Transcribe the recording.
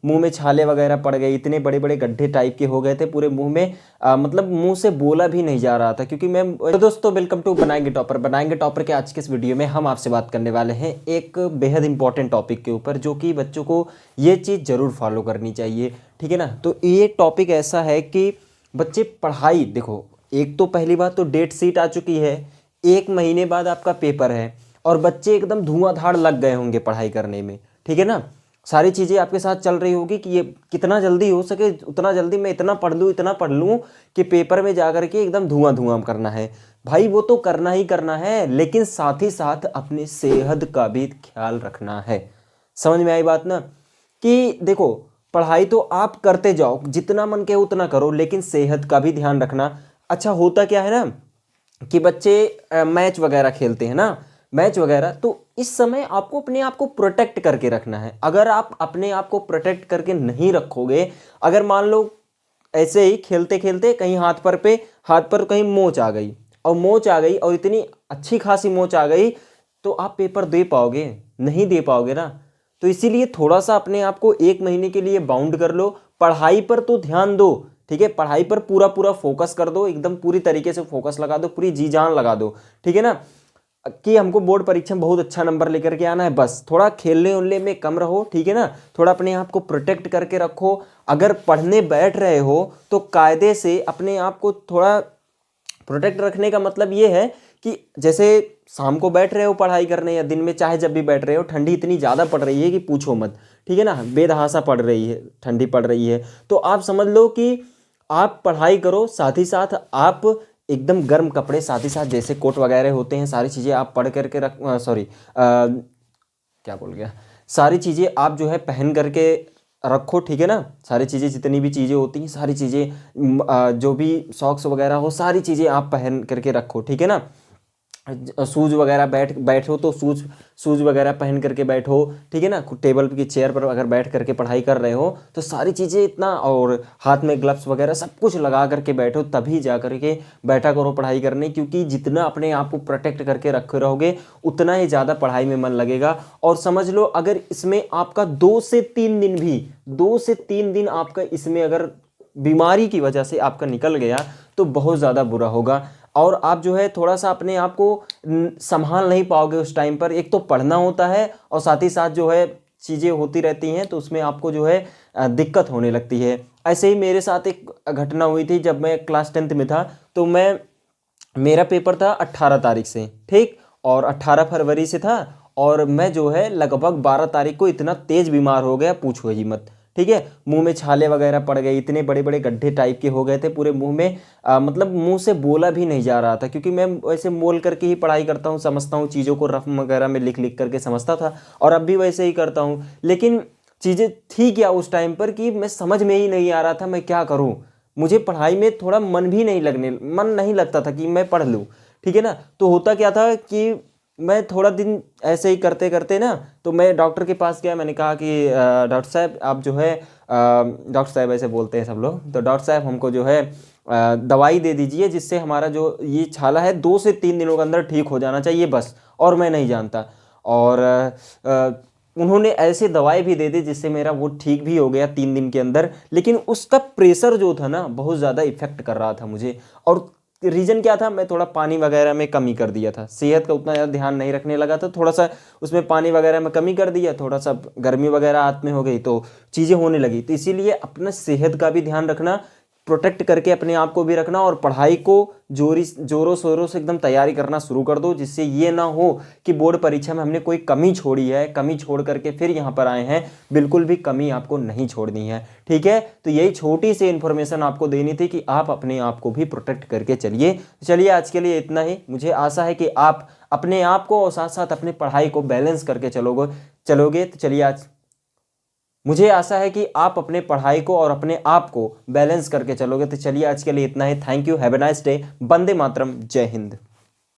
मुंह में छाले वगैरह पड़ गए, इतने बड़े बड़े गड्ढे टाइप के हो गए थे पूरे मुंह में, मतलब मुंह से बोला भी नहीं जा रहा था क्योंकि मैं। तो दोस्तों वेलकम टू बनाएंगे टॉपर के आज के इस वीडियो में हम आपसे बात करने वाले हैं एक बेहद इंपॉर्टेंट टॉपिक के ऊपर, जो कि बच्चों को ये चीज़ ज़रूर फॉलो करनी चाहिए, ठीक है ना। तो ये टॉपिक ऐसा है कि बच्चे पढ़ाई देखो, एक तो पहली बात तो डेट शीट आ चुकी है, 1 महीने बाद आपका पेपर है और बच्चे एकदम धुआंधार लग गए होंगे पढ़ाई करने में, ठीक है ना। सारी चीज़ें आपके साथ चल रही होगी कि ये कितना जल्दी हो सके उतना जल्दी मैं इतना पढ़ लूँ कि पेपर में जा कर के एकदम धुआं धुआं करना है। भाई वो तो करना ही करना है, लेकिन साथ ही साथ अपनी सेहत का भी ख्याल रखना है। समझ में आई बात ना, कि देखो पढ़ाई तो आप करते जाओ, जितना मन के उतना करो, लेकिन सेहत का भी ध्यान रखना। अच्छा होता क्या है ना कि बच्चे मैच वगैरह खेलते हैं ना, मैच वगैरह, तो इस समय आपको अपने आप को प्रोटेक्ट करके रखना है। अगर आप अपने आप को प्रोटेक्ट करके नहीं रखोगे, अगर मान लो ऐसे ही खेलते खेलते कहीं हाथ पर कहीं मोच आ गई, और मोच आ गई और इतनी अच्छी खासी मोच आ गई, तो आप पेपर दे पाओगे? नहीं दे पाओगे ना। तो इसीलिए थोड़ा सा अपने आप को 1 महीने के लिए बाउंड कर लो, पढ़ाई पर तो ध्यान दो, ठीक है, पढ़ाई पर पूरा पूरा फोकस कर दो, एकदम पूरी तरीके से फोकस लगा दो, पूरी जी जान लगा दो, ठीक है ना, कि हमको बोर्ड परीक्षा में बहुत अच्छा नंबर लेकर के आना है। बस थोड़ा खेलने उलने में कम रहो, ठीक है ना, थोड़ा अपने आप को प्रोटेक्ट करके रखो। अगर पढ़ने बैठ रहे हो तो कायदे से अपने आप को थोड़ा प्रोटेक्ट रखने का मतलब ये है कि जैसे शाम को बैठ रहे हो पढ़ाई करने या दिन में, चाहे जब भी बैठ रहे हो, ठंडी इतनी ज़्यादा पड़ रही है कि पूछो मत, ठीक है ना, बेतहासा पड़ रही है, ठंडी पड़ रही है, तो आप समझ लो कि आप पढ़ाई करो, साथ ही साथ आप एकदम गर्म कपड़े, साथ ही साथ जैसे कोट वगैरह होते हैं, सारी चीज़ें आप पढ़ करके क्या बोल गया, सारी चीज़ें आप जो है पहन करके रखो, ठीक है ना। सारी चीज़ें जितनी भी चीज़ें होती हैं, सारी चीज़ें जो भी सॉक्स वगैरह हो, सारी चीज़ें आप पहन करके रखो, ठीक है ना। शूज वगैरह बैठो तो शूज वगैरह पहन करके बैठो, ठीक है ना। टेबल की चेयर पर अगर बैठ करके पढ़ाई कर रहे हो तो सारी चीज़ें इतना, और हाथ में ग्लव्स वगैरह सब कुछ लगा करके बैठो, तभी जा करके बैठा करो पढ़ाई करने, क्योंकि जितना अपने आप को प्रोटेक्ट करके रखे रहोगे उतना ही ज़्यादा पढ़ाई में मन लगेगा। और समझ लो अगर इसमें आपका 2 से 3 दिन आपका इसमें अगर बीमारी की वजह से आपका निकल गया तो बहुत ज़्यादा बुरा होगा, और आप जो है थोड़ा सा अपने आप को संभाल नहीं पाओगे उस टाइम पर। एक तो पढ़ना होता है और साथ ही साथ जो है चीज़ें होती रहती हैं, तो उसमें आपको जो है दिक्कत होने लगती है। ऐसे ही मेरे साथ एक घटना हुई थी जब मैं क्लास 10th में था, तो मेरा पेपर था 18 तारीख से, ठीक, और 18 फरवरी से था, और मैं जो है लगभग 12 तारीख को इतना तेज़ बीमार हो गया, पूछो ही मत, ठीक है। मुंह में छाले वगैरह पड़ गए, इतने बड़े बड़े गड्ढे टाइप के हो गए थे पूरे मुंह में, मतलब मुंह से बोला भी नहीं जा रहा था, क्योंकि मैं वैसे बोल करके ही पढ़ाई करता हूँ, समझता हूँ चीज़ों को, रफ वगैरह में लिख लिख करके समझता था, और अब भी वैसे ही करता हूँ। लेकिन चीज़ें थी क्या उस टाइम पर कि मैं समझ में ही नहीं आ रहा था मैं क्या करूँ। मुझे पढ़ाई में थोड़ा मन नहीं लगता था कि मैं पढ़ लूँ, ठीक है ना। तो होता क्या था कि मैं थोड़ा दिन ऐसे ही करते करते ना, तो मैं डॉक्टर के पास गया, मैंने कहा कि डॉक्टर साहब आप जो है, डॉक्टर साहब ऐसे बोलते हैं सब लोग, तो डॉक्टर साहब हमको जो है दवाई दे दीजिए जिससे हमारा जो ये छाला है 2 से 3 दिनों के अंदर ठीक हो जाना चाहिए, बस, और मैं नहीं जानता। और उन्होंने ऐसे दवाई भी दे दी जिससे मेरा वो ठीक भी हो गया 3 दिन के अंदर, लेकिन उसका प्रेशर जो था ना बहुत ज़्यादा इफेक्ट कर रहा था मुझे। और रीज़न क्या था, मैं थोड़ा पानी वगैरह में कमी कर दिया था, सेहत का उतना ज़्यादा ध्यान नहीं रखने लगा था, थोड़ा सा उसमें पानी वगैरह में कमी कर दिया, थोड़ा सा गर्मी वगैरह हाथ में हो गई तो चीज़ें होने लगी। तो इसीलिए अपना सेहत का भी ध्यान रखना, प्रोटेक्ट करके अपने आप को भी रखना, और पढ़ाई को जोरों शोरों से एकदम तैयारी करना शुरू कर दो, जिससे ये ना हो कि बोर्ड परीक्षा में हमने कोई कमी छोड़ी है, कमी छोड़ करके फिर यहाँ पर आए हैं। बिल्कुल भी कमी आपको नहीं छोड़नी है, ठीक है। तो यही छोटी सी इन्फॉर्मेशन आपको देनी थी कि आप अपने आप को भी प्रोटेक्ट करके चलिए। चलिए आज के लिए इतना ही। मुझे आशा है कि आप अपने आप को और साथ साथ अपने पढ़ाई को बैलेंस करके चलोगे। तो चलिए आज मुझे आशा है कि आप अपने पढ़ाई को और अपने आप को बैलेंस करके चलोगे। तो चलिए आज के लिए इतना ही। Thank you, have a nice day, Vande Mataram, जय हिंद।